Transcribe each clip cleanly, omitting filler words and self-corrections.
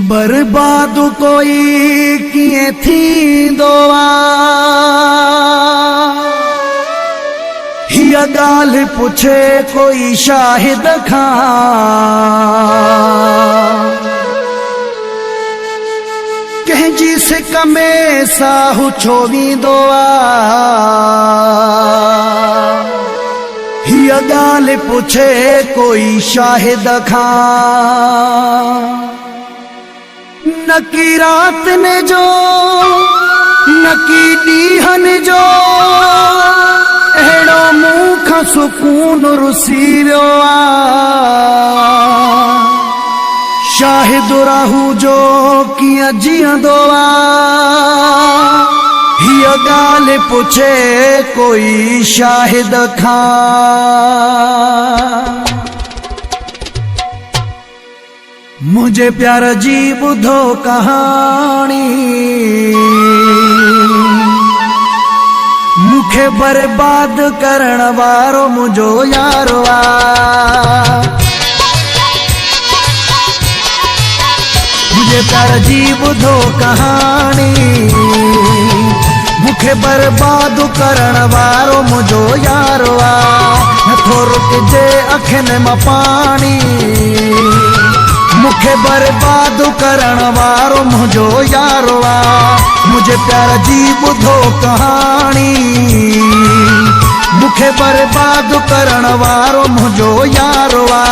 बर्बाद कोई किए थी दोआ हिया गाल पुछे कोई शाहिद खां कंहिंजी सिक में साहु छोवी दोआ हिया गाल पुछे कोई शाहिद खां नकी रात ने जो नकी ॾींहन जो अहिड़ो मूं खां सुकून रुसी वियो आहे शाहिद राहू जो कीअं जीअंदो आहे हीअ ॻाल्हि पुछे कोई शाहिद खां मुझे प्यार जी ॿुधो कहानी मुखे बर्बाद करण वारो मुझो यारो आ मुझे प्यार जी ॿुधो कहानी मुखे बर्बाद करण वारो मुझो यारो आ नथो रुकजे अखियुनि मां पाणी मुखे बर्बाद करण वारो मुझो यारो आ मुझे प्यार जी ॿुधो कहानी मुखे बर्बाद करण वारो मुझो यारो आ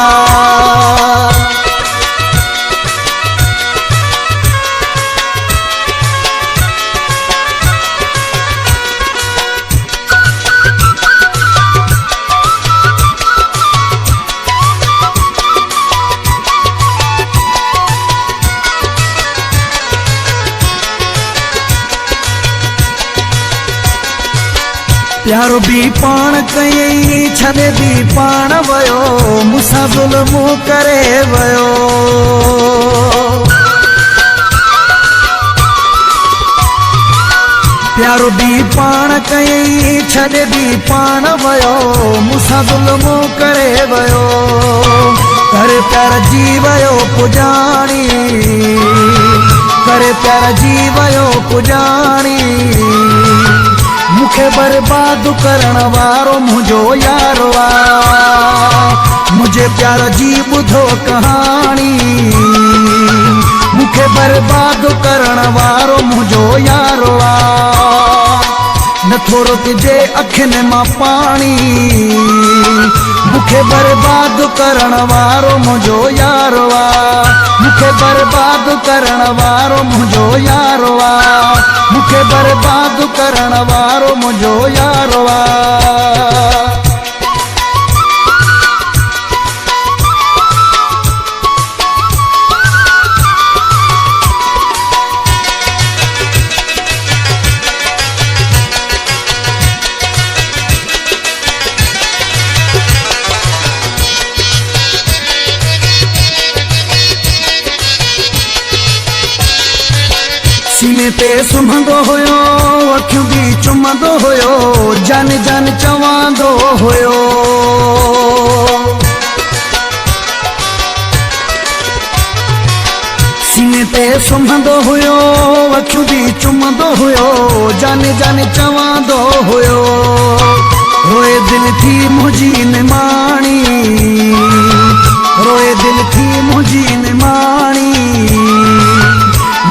प्यारो भी पाण कयई छॾे भी पाण वयो मूंसां ज़ुल्म करे वयो प्यारो भी पाण कयई छॾे भी पाण वयो मूंसां ज़ुल्म करे वयो करे प्यार जी वयो पुजाणी करे प्यार जी वयो पुजाणी मुखे बर्बाद करण वारो मुझो यारो आ मुझे प्यार जी ॿुधो कहानी मुखे बर्बाद करण वारो मुझो यारो आ नथो रुकजे अखियुनि मां पाणी मुखे बर्बाद करण वारो मुझो यारो आ मुखे बर्बाद करण वारो मुझो यारो आ मुखे बर्बाद करण वारो मुझो यारो आ सीने ते सुम्हंदो हुयो अखियूं भी चुमंदो हुयो जान जान चवंदो हुयो सीने ते सुम्हंदो हुयो अखियूं भी चुमंदो हुयो जान जान चवंदो हुयो रोए दिल थी मुंहिंजी निमाणी रोए दिल थी मुंहिंजी निमाणी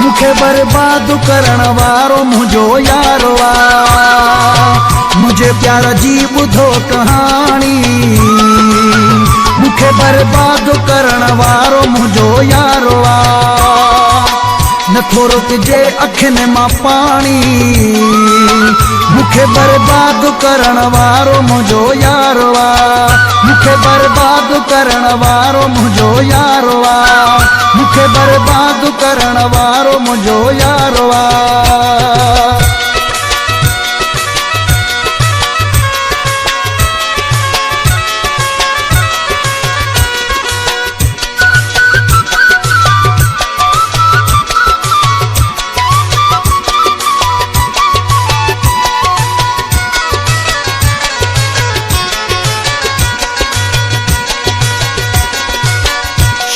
मुखे बर्बाद करण वारो मुझो यारो आ मुझे प्यार जी ॿुधो कहानी मुखे बर्बाद करण वारो मुझो यारो आ नथो रुकजे अखियुनि मां पाणी मुखे बर्बाद करण वारो मुझो यारो आ मुखे बर्बाद करण वारो मुझो यारो आ मुखे बर्बाद करण वारो मुझो यारो आ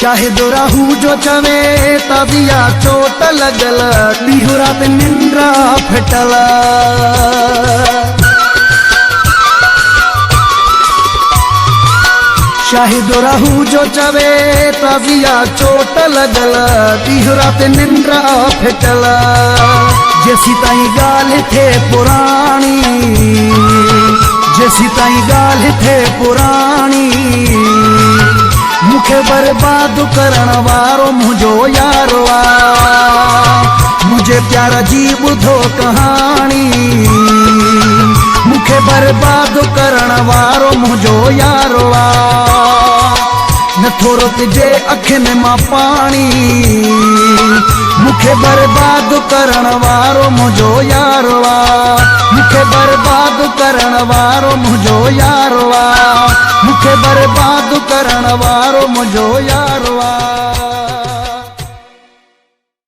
शाहिद राहू जो चवे ताबिया चोट लगल ॾींहुं राति निंड्रा फिटल शाहिद राहू जो चवे ताबिया चोट लगल ॾींहुं राति निंड्रा फिटल जेसी ताईं ॻाल्हि थे पुराणी जेसी ताईं ॻाल्हि थे पुराणी मुखे बर्बाद करण वारो मुझो यारो आ मुझे प्यार जी ॿुधो कहानी मुखे बर्बाद करण वारो मुझो यारो आ नथो रुकजे अखियुनि मां पाणी मुखे बर्बाद करण वारो मुझो यारो आ मुखे बर्बाद करण वारो मुझो यारो आ मुखे बर्बाद करण वारो मुझो यारो आ।